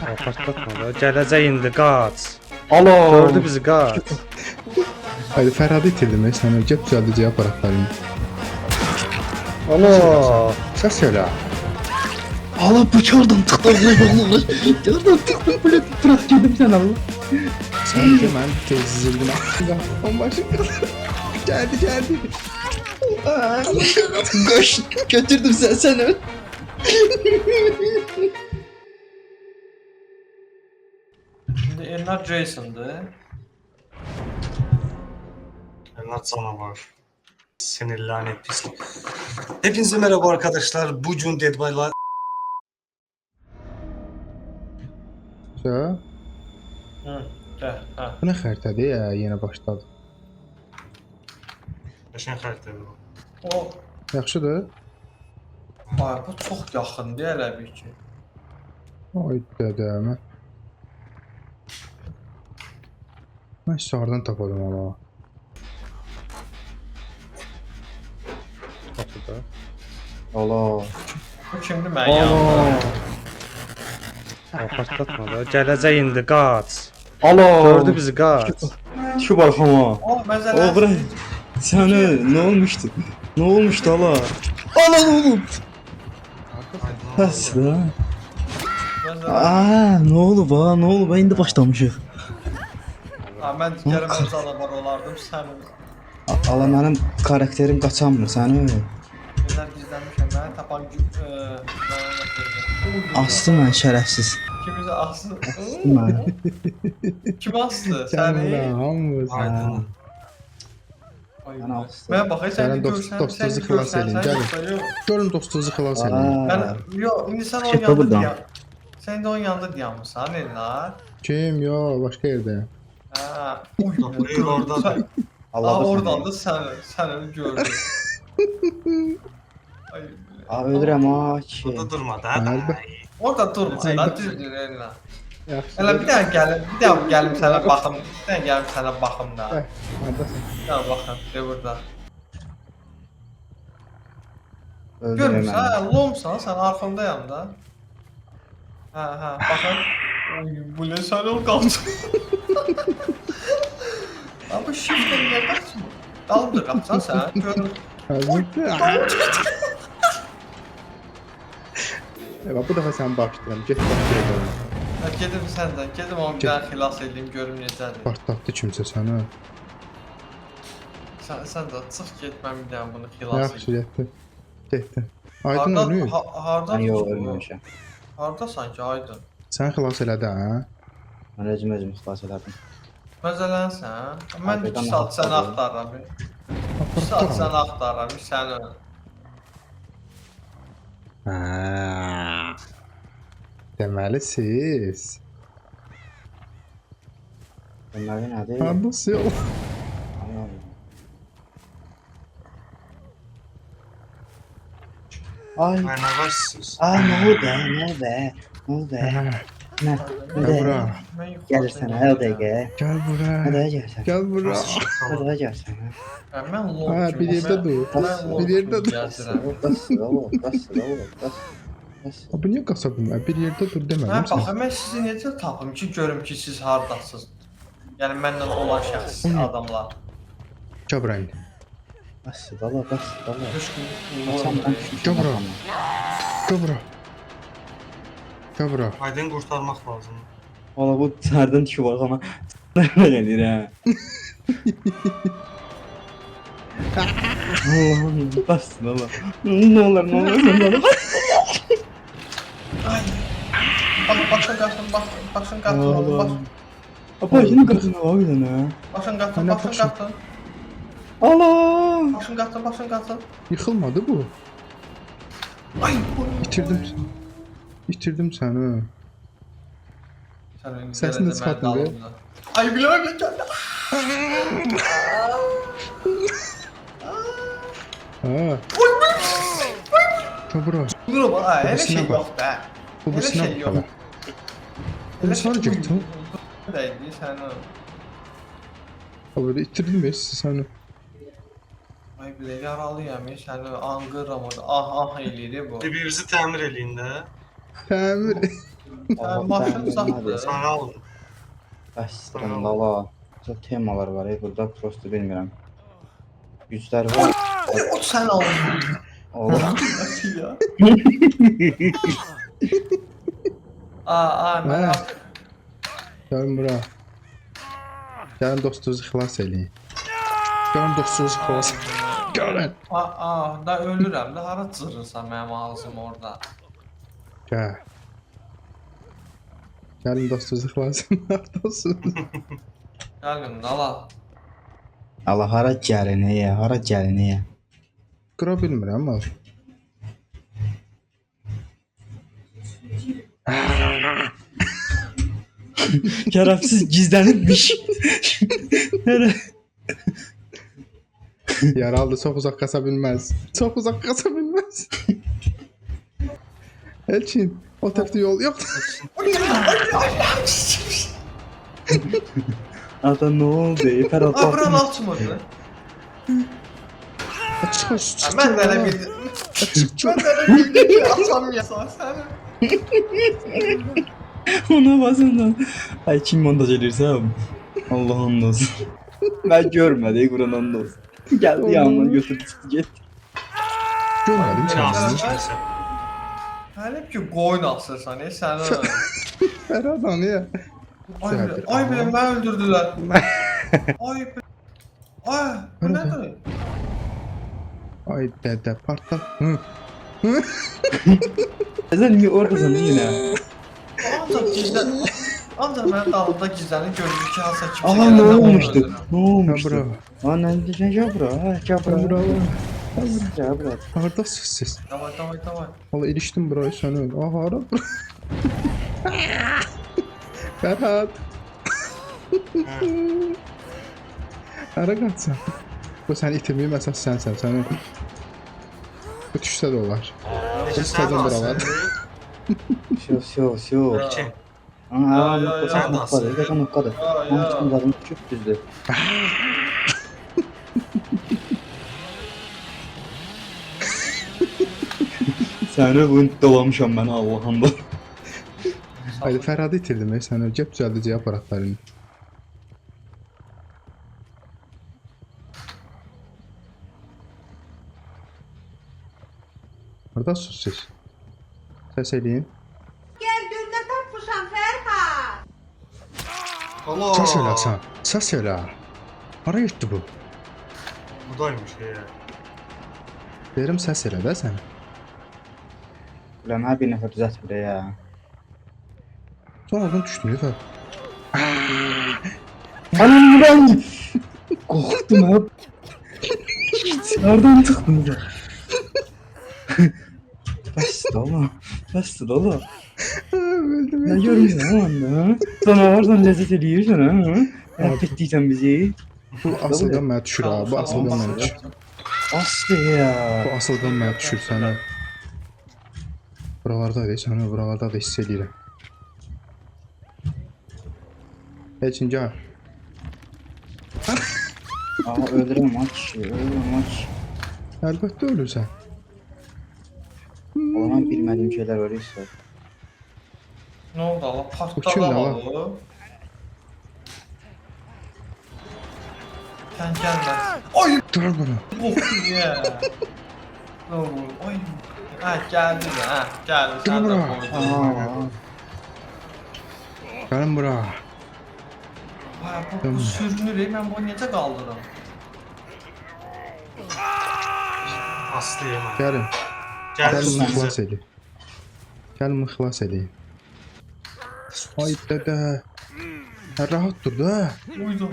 Partlatma da. Gələcək indi qaç. Alo. Gördü bizi qaç. Haydi Ferhat'ı itirdim. Sen önce düzelteceği aparatlarını. Alo. Ses söyle. Allah bıçağından tıktı Allah. Yardım tıktı böyle bırak girdim sen Allah. Sen de ben tezizildim. On başım geldi. Koş götürdüm sen öl. Şimdi Enlar Jason'dı. Enler canavar. Seni lanet pislik. Hepinize merhaba arkadaşlar. Bugün Dead by Light Ya, Hı, gel. Ha. bu ne xəritədir ya, yeni başladı. Yaşayan xəritədir bu. O, Yaxşıdır. ay, bu çox yaxındır elə bir ki. Ay dədəmə. Mən sardan tapadım ala. Qapıda. Allah. Bu kimdir mən yanımda? Partlatma da. Gələcək indi qaç. Alo. Gördü bizi qaç. Şu balkona. O, məzələn. O bırak. Sana ne olmuştu? Ne olmuştu Allah? Allah oğlum. Nasıl ha? Aa, ne oldu ba? Ne oldu? Ben indi başlamışıq. Ha, mən gəlməz canavar olardım sənin. Allah mənim karakterim qaçanmır səni. Enlər gizlənmişəm, məni tapan Aslı mən şərəfsiz. Kimisi aslı. Mən. Kim aslı? Səni Səni. hamımız. Aydın. Mən aslı. Mən baxay, Sənin sən görsən, dostunuzu sən xilas görsən, edin, sən gəlin. göstəriyor. Görün dostunuzu xilas edin. Mən, Aa, yox, indi sən onun Çıx yanında buradan. dayan. Sən də onun yanında dayanmısan, Enlər. Kim? Yo, başqa yerdə. Ha, Buyur oradadır. Allah Aa, da oradan da sen onu gördün. Ay, Aa, ölürəm ha ki. Burada durma da. Əlbət. orada durma, lan düzdür Enlər. Yaxşı. Elə bir daha gəlim sənə baxım. Bir daha gəlim sənə baxım da. Hardasın? Bir daha baxım, de burada. Öldürəm Görmürsən, məni. hə, lomsan, sən arxamdayam da. Hə, baxın. Oy, bu ne sən ol qaldı. Abi shift'e niyə qaçmır? Dalımda qaçsan sən, görün. Əlbəttə. Evet, bu dəfə sən bağışlayıram. Get başqa yerdə. Ya gedim sən də, gedim onu bir daha xilas edeyim, görüm necədir. Partlatdı kimsə səni. Sən də çıx get, mən bir daha bunu xilas Yaxşı, edeyim. getdi. Getdi. Aydın ölüb. Hardan? Mən yox ölməmişəm. Harda sanki Aydın? Sən xilas elədi, hə? Mən özüm xilas elədim. Məzələnsən? Mən 2 Aydın saat səni axtarıram. axtarıram. 2 saat səni axtarıram, səni. Hə. Deməli siz. Deməli nədir? Hardasın? Ay. Ayna var siz. Ay nə oldu? Nə oldu? Nə oldu? Hə. Nə? Gəl bura. Gəlirsən hə o dəqiqə. Gəl bura. Hadi gəlsən. Gəl bura. Hadi gəlsən. Mən lol Ha, bir yerdə dur. Bir yerdə dur. Bu niyə qasa bilmir? Bir yerdə dur demədim Mən sən. baxım, mən sizi necə tapım ki, görüm ki, siz hardasınız. Yəni məndən olan şəxs adamlar. Gəl bura indi. Bas, dala, bas, dala. Düşkün. Gəl bura. Gəl bura. Gəl bura. Aydın qurtarmaq lazım. Valla bu sərdən tiki var ama nə gelir ha. Allah'ım bas dala. Ne olur ne olur. Ay. Başın qaçın, başın qaçın, oğlum, baş. Apa şimdi kaçın o bir tane. Başın qaçın, Ana, başın başın. qaçın. Allah. Başın qaçın, başın qaçın. Yıxılmadı bu. Ay. İtirdim. İtirdim səni. Səsini də çıxartın be. Ay bilmem ne geldi. Ha. Gəl bura. Dur bana, öyle Babasına şey bak. yok be. Bu Öyle birisine şey yok. bakalım. Bunu sonra getdim. Neydi sen o? Ha böyle itirdim ya səni. Ay bile yaralıyam ya sen angıram orada. Ah ah eliydi bu. Bir-birinizi təmir eləyin də. Təmir. Maşın uzaqdır. Sana aldım. Bəsdirin lala. Çok temalar var burada prosto bilmirəm. Güclər var. O sən aldın. Allah. Nasıl ya? Mən Hə. Gəlin bura. Gəlin dostunuzu xilas eləyin. Gəlin dostunuzu xilas. Gəlin. da ölürəm də hara cırırsan mənim ağzım orada. Gəl. Gəlin dostunuzu xilas edin. Dostunuzu. Gəlin ala. Allah hara gəlinəyə, hara gəlinəyə. Qıra bilmirəm ama. Şərəfsiz gizlənibmiş. Yaralı çox uzaq qaça bilməz. Çox uzaq qaça bilməz. Elçin, o tərəfdə yol yoxdur. Ata nə oldu? Fərad Buranı açmırdı. Çıx. Mən də elə bildim. Mən də elə bildim ki, açamıyorsan səni. Ona basından. Ay kim montaj edirsəm? Allah'ın olsun. Ben görmədik buranın olsun. Geldi yanına götürdü çıktı gitti. Görmədim Nasıl səni. kimse? Həlib ki, qoyun asırsan, səni. Fərad anıya. Ay belə mən öldürdülər. Ay belə. Ay, bu nədir? Ay dədə partla. Hı. Sen niye oradasın yine? Ancaq mənim dalımda gizlənir görürük ki, hansısa kimsə Aha gələndə ne onu olmuştu? öldürür. Ne Ha olmuştu? bura. Aa ne diyeceksin ya bura? Ha ya bura. Bura. Ya bura. Haradasınız siz? Davay. Valla ilişdim burayı sen öl. Aha hara bura. Ferhat. Hara qaçsan? Bu səni itirməyim əsas sənsən. Səni ötüşsə də olar. Necə Sen sən buralar. Все. Elçin. Aa Ya, sen ya. nokkadı. Zaten nokkadı. Onun için zarını çok düzdü. Səni bunu dolamışam mən Allah'ım da. Haydi Ferhat'ı itirdim. Sən öl. Gəp düzəldəcək aparatlarını. Haradasınız siz? Səs eləyin. Gel gör ne tapmışam Ferhat. Allah. Səs elə sən. Səs elə. Hara getdi bu? Budaymış ya. Verim səs elə də sən. Ulan her bir nəfər düzəltmir ya. Sonradan düşdün ya. Anam ulan! Korktum hep. Nereden çıktın da? Bastı dolu. Öldüm. Ne görmüyorsun lan da? Sana oradan lezzet ediyorsun ha? Affettiysen bizi. Bu asıldan mənə düşür ha. Bu asıldan mənə düşür. Aslı ya. Bu asıldan mənə düşür sənə. Buralardaydı sənə. Buralarda da hiss edirəm. Elçin gəl. Aa öldürəm aç. Əlbəttə ölürsən. Olan bilmediğim şeyler var işte. Nə oldu ala? Bu Partladı kimdir ala? ala. Sən gəlmə. Ay, Dur bunu. qorxdum ya. Nə oldu? Ay. Ha, gəldi də, ha, gəldi. Sən də Bura. qoydun. Aa. Gəlin bura. Ay, bu sürünür, mən bunu necə qaldırım? Aslı yema. Gəlin. Gel Gəlin bunu xilas size. edin. Gəlin bunu xilas edin. Ay dədə. Rahat dur da. Uydu.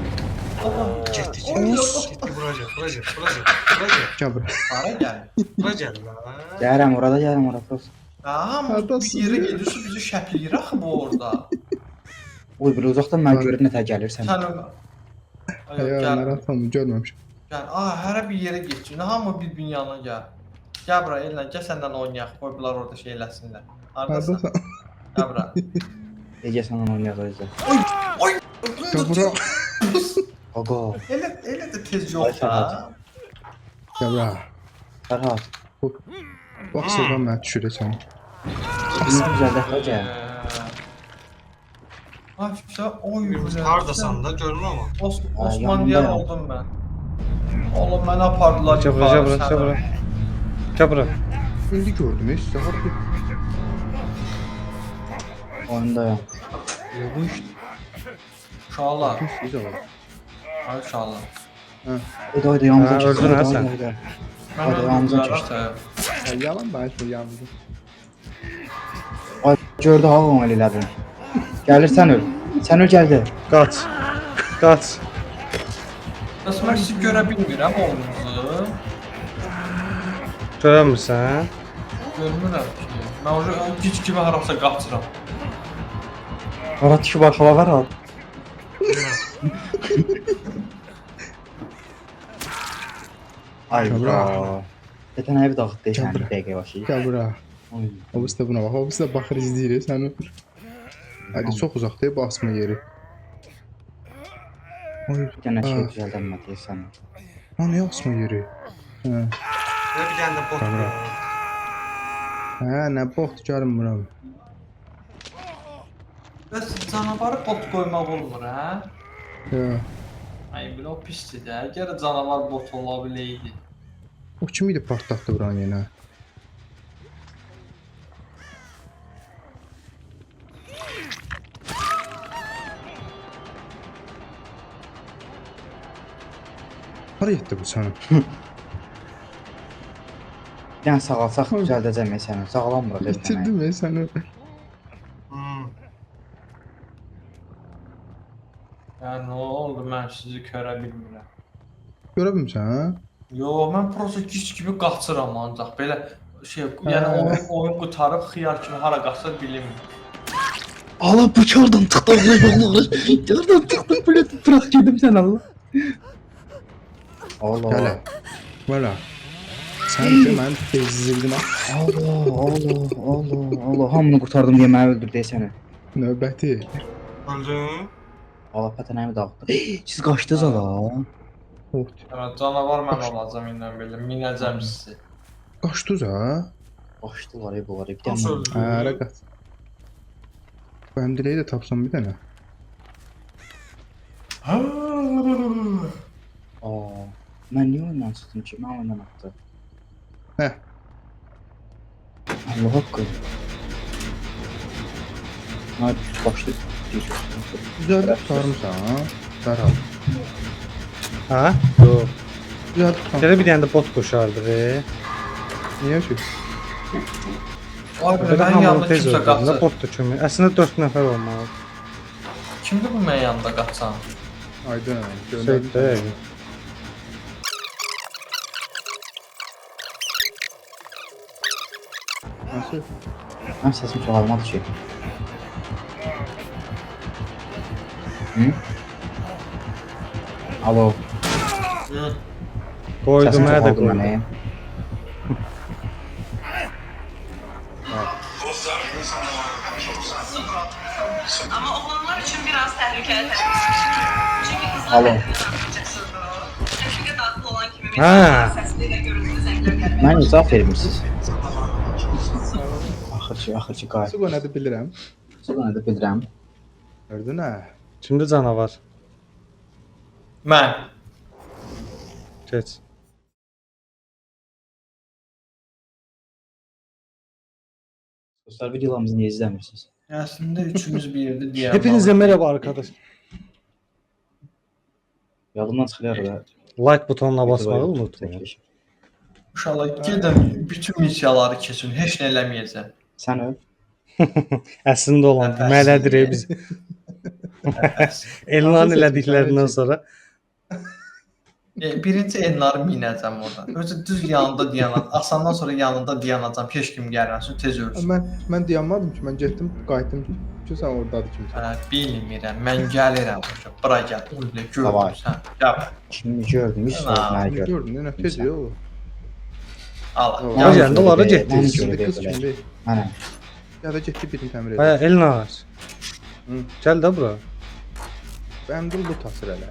Aha, Gitti. Ay, Gitti buraya. Gəl bura. Hara gəl. Buraya la. Yarım orada olsun. Aha, bir Hardasın? yerə gedirsən, bizi şəpləyir axı bu orada. Oy bir uzaktan ben görüp ne gelirsen. Sən o... Ay, Ay, gəl. narahatam, görməmişəm. Gəl. Aha, hərə bir yerə getsin. Hamı bir-birinin yanına gəl. Gəl bura, Elnə, gəl səndən oynayaq. Qoy bunlar orada şey eləsinlər. Hardasan? Hardasan? Gəl bura. Ece sana oynayacağız da. Gəl bura. Aga. Elə də tez Ay, yox da. Ferhat. Gəl bura. Ferhat. Bu asıldan mənə düşür səni. Bizim güzel de hoca. Aşağı oy. Hardasan da görmür ama. Osman diyen yanındayım. oldum ben. Oğlum beni apardılar Gel bura, gel bura, gel bura. Gel bura. İndi gördüm, size harbi. Oyundayım. Yavaş. Uşaqlar. Siz var. Ay uşaqlar. Oyda yanımıza Ha, keçdi. öldün ha sen. Mən Hadi, yanımıza öldürürəm keçdi. səni. Yalan ben şu yandım. Ay gördü ha onu elə elədin. Gəlir sən öl. Sən öl gəldi. Qaç. Qaç. Bəs mən sizi görə bilmirəm oğlunuzu. Görəmirsən? Görmürəm ki. Mən o gic kimi harasa qaçıram. Ora tiki başla var ha. Ay Cabra. bra. Zaten evi dağıttı sen Cabra. bir dakika başlayı. Gel bura. Oy. Obis de buna bak. Obis de bakır izleyir. Sen hadi çok uzak değil basma yeri. Oy. Bir tane şey Ha. güzelden Matiye sen. Ha ne basma yeri? Ha. Ve bir tane de bot. Tamam. Ha ne bok canım buna. Bəs canavarı bot qoymaq olmur, hə? Ya. Ay, belə o pisdir də. Əgər canavar bot ola biləydi. O kim idi partlattı buranı yine? Nereye gitti bu sana? Bir tane sağalsaq düzəldəcəm ya səni. Sağlam bırak bir tane. Bitirdim ya seni. Hmm. Yəni nə oldu? Mən sizi görə bilmirəm. Görebilmişsin ha? Yo, mən prosta gic kimi qaçıram ancaq belə şey, yəni oyun qutarıb xiyar kimi hara qaçır bilmirəm. Allah bu oradan tıktı Allah. Oradan tıktı böyle bırak yedim sen Allah. Allah. Gel. Valla. Sen de ben tezizildim ha. Allah. Hamını kurtardım diye məni öldürdü səni. Nöbəti. Öldün. Allah pətənəmi dağıtdı. Siz qaçdınız ala. Ot. Yəni canavar mən olacağam indi belə minəcəm sizi. Qaçdınız ha? Qaçdılar bunlar bir Nasıl tane. öldün? Ha, rəqət. Bu əmdiləyi də tapsam bir dənə. Aa. Mən niyə oyundan çıxdım ki? Mən oyundan atdı. Heh. Allah haqqı. Ay başdı. Güzel tutarmışsan ha? Dərhal. Ha? Yox. Güzel tutar. Gələ bir dənə də bot qoşardıq. Niyə ki? Ay, Belə mənim hamını yanımda tez kimsə öldürdü. qaçır. Bot da kömək. Əslində 4 nəfər olmalı. Kimdir bu mənim yanımda qaçan? Aydın. Şeydə. Nasıl? Mənim səsim çoxalmadı ki. Hı? Alo. Hı. Qoydum, Səsim mənə də çoxaldı qoydum. mənə. Ama oğlanlar için biraz tehlikeli. Çünkü kızlar Alo. Çünkü tatlı olan kimi Ha. sesliyle görüntülü zevkler gelmeye Mən izah vermişsiniz. Axırçı qayıt. Su qonadı bilirəm. Sonra da bilirəm. Gördün ha? Şimdi canavar. Mən. Geç. Dostlar videolarımızı niyə izləmirsiniz? Əslində üçümüz bir yerdə deyəm. Hepinize merhaba arkadaş. Yadımdan çıxır da. Like butonuna basmağı unutmayın. İnşallah gedin bütün missiyaları keçin. Heç nə eləməyəcəm. Sən öl. Əslində olan deməlidir biz. Elan elədiklərindən sonra Birinci enları minəcəm oradan. Özü düz yanında dayanacam. Asandan sonra yanında dayanacam. Heç kim gəlməsin, tez ölsün. Mən dayanmadım ki, mən getdim, qayıtdım ki, sən oradadır kimsə. Bilmirəm. Mən gəlirəm. Bura gəl. Öyle Davay. gördüm sən. Gəl. Kimi gördüm, hiç Ha, sorma gördüm. Gördün, nə tez yox. Al. Tamam. Gəl. Hocam, dolara getdik. Mən Şimdi gördüm. qız kimdir? Mənəm. Ya da getdi birini təmir Hə, edir. Elnar. Hı. Gəl də bura. Bənim dil bu tasir elə.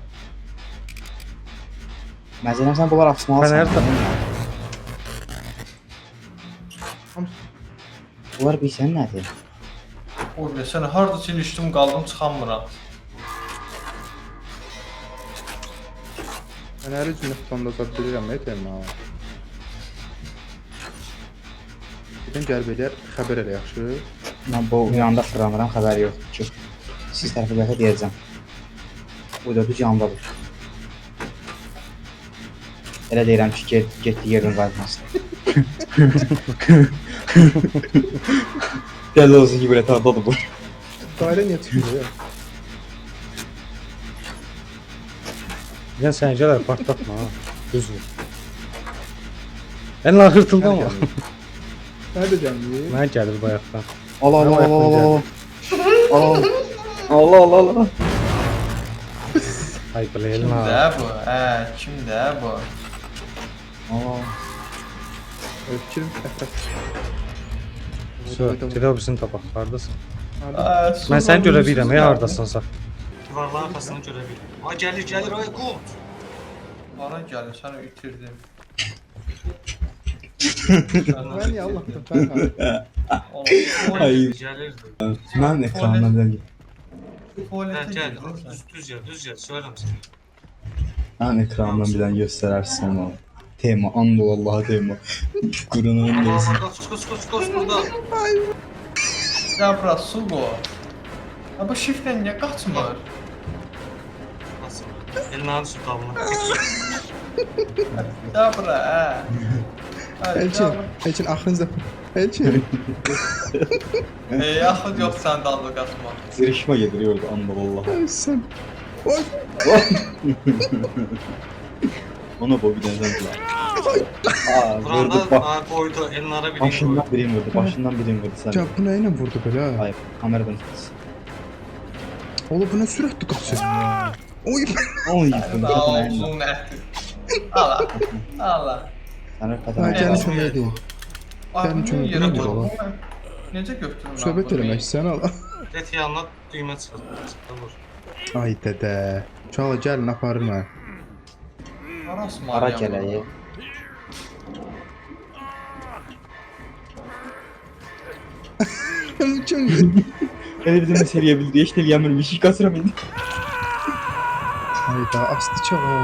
Məzələn sən bunlar açmalısan. Mən hər Bunlar bilsən nədir? Oy be, sən harda çilişdim qaldım çıxamıram. Mən hər cümlə tutanda da bilirəm, etmə. Birdən gəlib eləyər, xəbər elə yaxşı. Mən bu yanında fırlanıram, xəbəri yoxdur ki. Siz tərəfə gəlsə deyəcəm. Bu da düz yandadır. Elə deyirəm ki, getdi yerin qayıtmasın. Dəli olsun ki, belə tardadır bu. Dairə niyə çıxmır? Yəni sən gələr partlatma ha. Düzdür. Ən axırtıldı ama. Nerede gəlmir? Mən gəlir bayaqdan. Allah Allah Mən Allah bayaqdan Allah Allah. Allah Allah Allah. Ay biləyim Kimdə ha. bu? Kimdə bu? Allah. Fikrim ətraf. Söyle birisini tapaq. Hardasın? Su Mən səni görə var, bilirəm, su ya var. hardasınsa. Divarların arxasını görə bilirəm. Ay gəlir, ay qul. Bana gəlir, səni itirdim. Ben niyə Allah'tan Fərhad? Ay. Gəlirdi. Mən ekrandan bir Tuvalete Gəl, girdin. düz yer, söylərəm sənə. mən ekrandan bir dənə göstərərsən onu. Tema, and ol Allah'a tema. Qurunun olsun. Qoç burada. Ya bura su bu. Ha bu shiftlə niyə qaçmır? Nasıl? Elmanın su qabına. Ya bura, Elçin axırınızda. Elçin. Yaxud yox sən dalda qaçma. Zirişmə gedir orada, and ol Allah'a. Sən. Oy. Ona bu bir dənə zəng var. Aa, Buranda vurdu bak. qoydu, Elnara bir Başından birim vurdu, başından birim vurdu sən. Ya bu nə ilə vurdu belə? Ay, kameradan tut. Oğlum bu nə sürətli qaçır? Oy. Oy, bunu kapına əyinlə. Olsun nədir? Ala, ala. Sən Ha, kapına gəlin əyinlə. kömək edin. Ay, Gəlin bunu kömək yerə edin. qoydum. Necə götürürəm? Söhbət eləmək sən ala. Et yanına düymə çıxır. Vur. Ay dədə. Çala gəlin aparır mən. Ara gələyi. Mükemmel. Elə bir dənə seriyə bildi, heç eləyəmirmiş, qaçıram indi. Hayda astı çağa.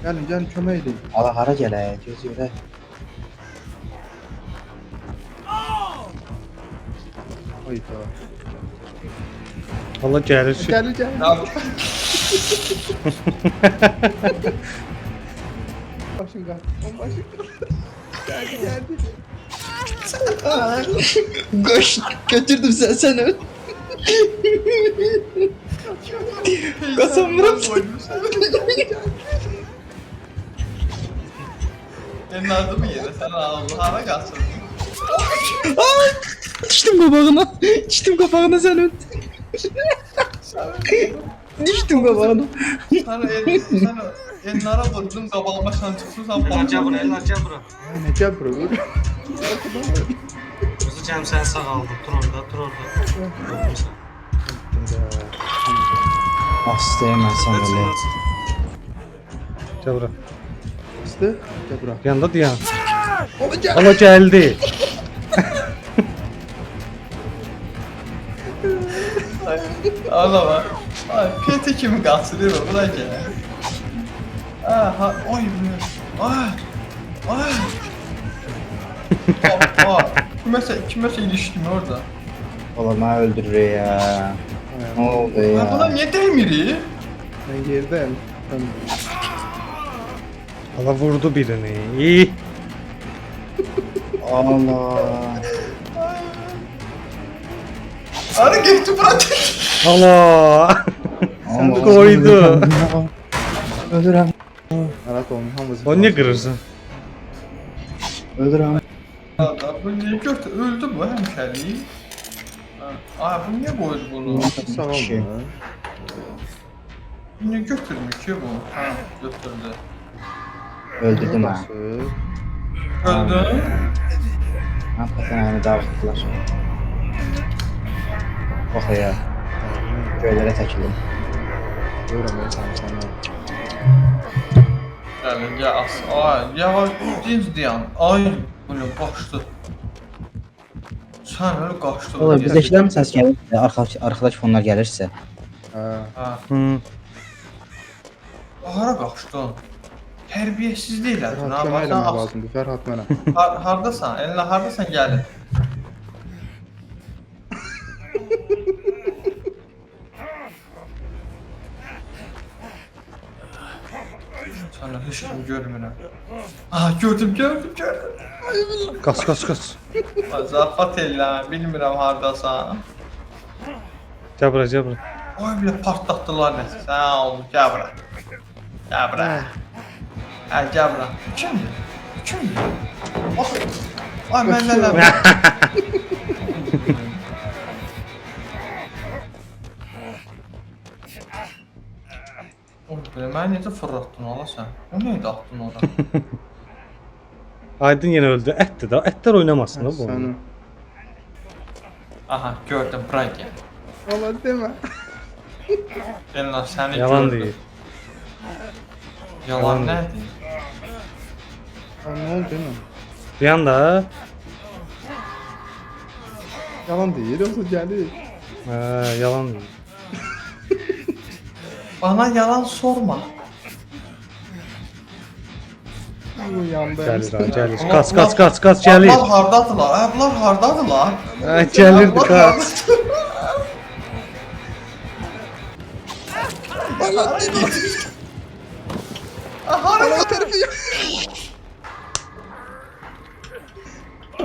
Gəlin kömək edin. Ala hara gələyi, göz görə. Hayda. Allah gəlir. Gəl. Başın qal. Başın qal. Geldi. Qoş, götürdüm sən öl. Qaçamıram. Elnadı mı yerə? Sən hara qaçırdın? Düşdüm qabağına. Düşdüm qabağına sən öl. Düşdüm qabağına. Sən Elnara vurdun, qabağıma sən çıxırsan. Elnar gəl bura, Elnar gəl bura. Ne gel bura. Özü cəm sən sağ aldın. Dur orada. Öldürsən. Astayım mən sən öl. Gəl bura. Astı. Gel bura. Yanında dayan. Ola gel. Allah gəldi. Ana bak. Ay, peti kimi qaçırır o, bura gəl. Oy be. Ay. Kiməsə ilişdim orada. Ola mən öldürür ya. Ne oldu Buna ya? niyə dəymiri? Ben yerdeyim. Ben... Allah vurdu birini. Allah. Ara getdi bura. Allah. Allah. Koydu. Öldürəm. Rahat olun. Hamımız. O niye kırırsın? Öldürəm. Bu niyə götür? Öldü bu həmişəlik. Ay, bu niyə qoydu bunu? Sağ olun. Niyə götürmür ki bu? Götürdü. Öldürdüm ha. Öldü. Hakikaten aynı dağıttılar. Bak ya. Göylere çəkildim. Görəm sana. Gəlin, ya as. Ay, yavaş, dinc dayan. Ay, bunu başdı. Sən öyle qaçdın. Ola bizdəkilərin səs gəlir, arkadaş fonlar gəlirsə. Hə. Ha. Hı. Hara qaçdın? Tərbiyəsizlik elədin ha. Fərhad kömək eləmək Bax, lazımdır. Fərhad mənə. hardasan? Elinə hardasan gəlin? Sana heç kim görmürəm. Aha, gördüm. Kaç kaç kaç. Zarafat elə, bilmirəm hardasan. Gel buraya gel buraya. Ay, bir də partlatdılar nəsə. Sağ ol, gəl bura. Gəl bura. Hə, gəl bura. Kimdir? Ay, mən nələm? Oy, belə məni necə fırlatdın ola sən? O neydi atdın ora? Aydın yine öldü. Etti de. Etler oynamasın da bu. Səni. Aha, gördüm, bura gəl. Ola demə. Elna səni Yalan gördüm. değil. Yalan Yalan nədir? Nə oldu demə. Bir anda Yalan deyir, yoxsa gəlir. yalan değil. Bana yalan sorma. Bu yanda. Gelir ha gelir. Kaç gelir. Bunlar hardadılar? Bunlar hardadılar? Gelirdi Bunlar kaç. Ana tərəfi.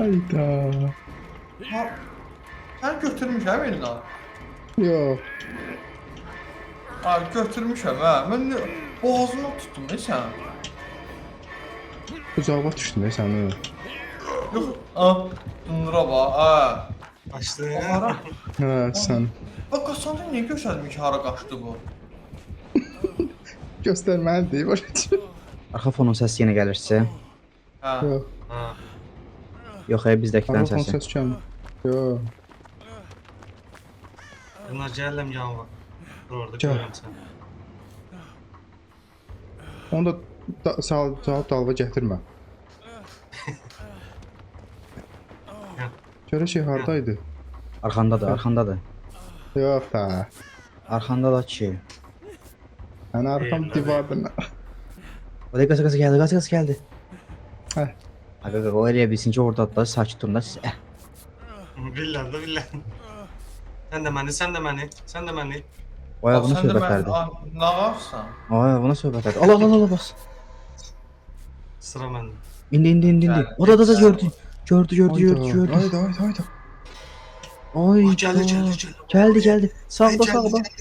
Ayda. Sen götürmüşəm elinə. Yox. Abi götürmüşəm hə. Mən boğazını tutdum ne sən? Uzağa düşdün sən. Yox, dındura bax, hə. Açtı. Hara? Hə, sən. Bak qaçanda niyə göstərmiş hara qaçdı bu? Göstərməlidir, başa düşün. Arxa fonun səsi yenə gəlirsə. Hə. Yox. Ha. Yox, bizdəkilərin Arxa fon səsi. səs gəlmir. Yox. Bunlar gələm yan var. Dur orada Gəl. görürəm səni. Onu da sağ dalga gətirmə. Görə şey hardaydı? Arxandadır. Yox da. Arxanda da ki. Mən arxam divardan. O da qasa gəldi. Hə. Aga o elə bilsin ki orada da sakit durun da siz. Billah da billah. Sen de məni. O ayağına Sən də söhbətlərdi. Nə varsan? O ayağına söhbətlərdi. Allah bas. Sıra məndə. İndi. O da gördü. Gördü. Hayda. Ay. Gəldi. Sağda.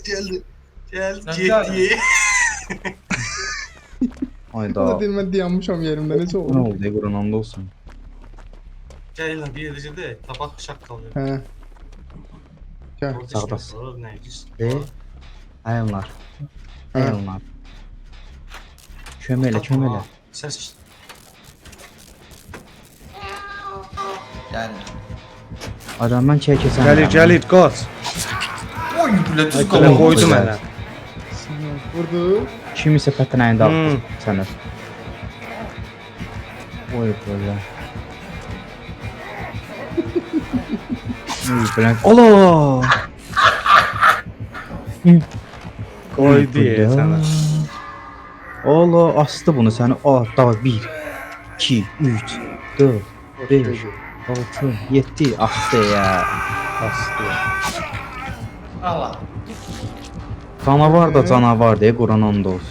Geldi. Nə Getdi. Ayda. Ona deyim mən dayanmışam yerimdə necə Ne oldu? oldu? Qurananda olsun. Gel lan bir yedici de tabak bıçak kalıyor. Hə. Gəl. Orada sağda. işte var, neymiş? Ve ayınlar. Kömələ. Ses işte. Yəni. Adamdan keçsən. Gelir kaç. Oy, bilə düz Böyle qalaq. koydum güzel. hele. Vurdu. Kimisə pətənəyində aldı Hmm. səni. Oy böyle. Uy, Allah! Koy diye sana. Allah astı bunu səni. Daha 1 2 3 4 5 6 7 astı ya. Bastı. Allah. Canavar da canavar deyə Quran and olsun.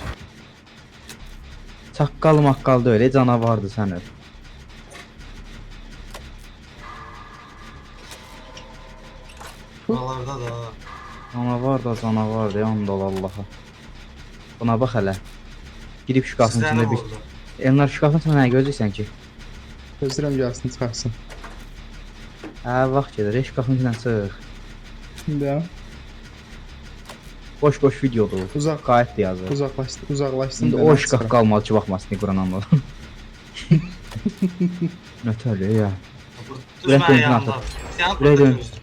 Çaqqal maqqal da öyle canavardı səni. Buralarda da. Canavar deyə and ol Allaha. Buna bax hələ. Girib şkafın Sizler ne içində bir... oldu? Elnar şkafın içində nə gözləyirsən ki? Gözləyirəm gəlsin çıxarsın. Hə, vaxt gedir, şkafın içindən çıx. İndi Boş videodur. uzaq Qayıt da yazır. uzaqlaşsın. İndi da o mən şkaf çıxıram. qalmalı ki, baxmasın Quran and ol. Nətəli ya. Düz Bırak mənim oyunu yanımda. atır. Sen Bırak burada oyunu. gözlü.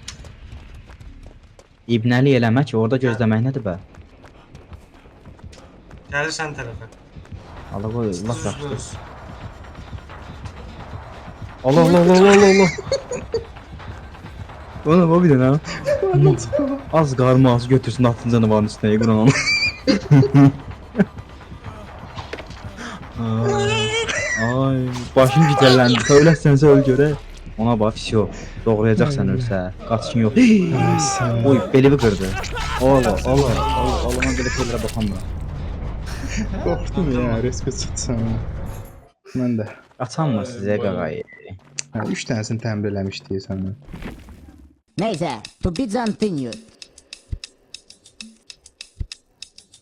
İbnəli eləmək ki, orada gözləmək nədir bə? Gelirsen tarafa. Allah qoy, laf Düz yaxşı. düz. Allah. Bana bak bir dənə. Az qarmaz götürsün atın canavarın üstünə quran onu. Ay, başım gicəlləndi. Söyləsənsə öl görə. Ona bax, всё. Doğrayacaqsan ölsə. Qaçışın yox. Oy, belimi qırdı. Allah, ona belə şeylərə baxamıram. Qorxdum ya, risk çıxdı sana. Mən də. Açanmı sizə qaqayı? 3 dənəsini təmir eləmişdik sənə. Neyse, to be continued.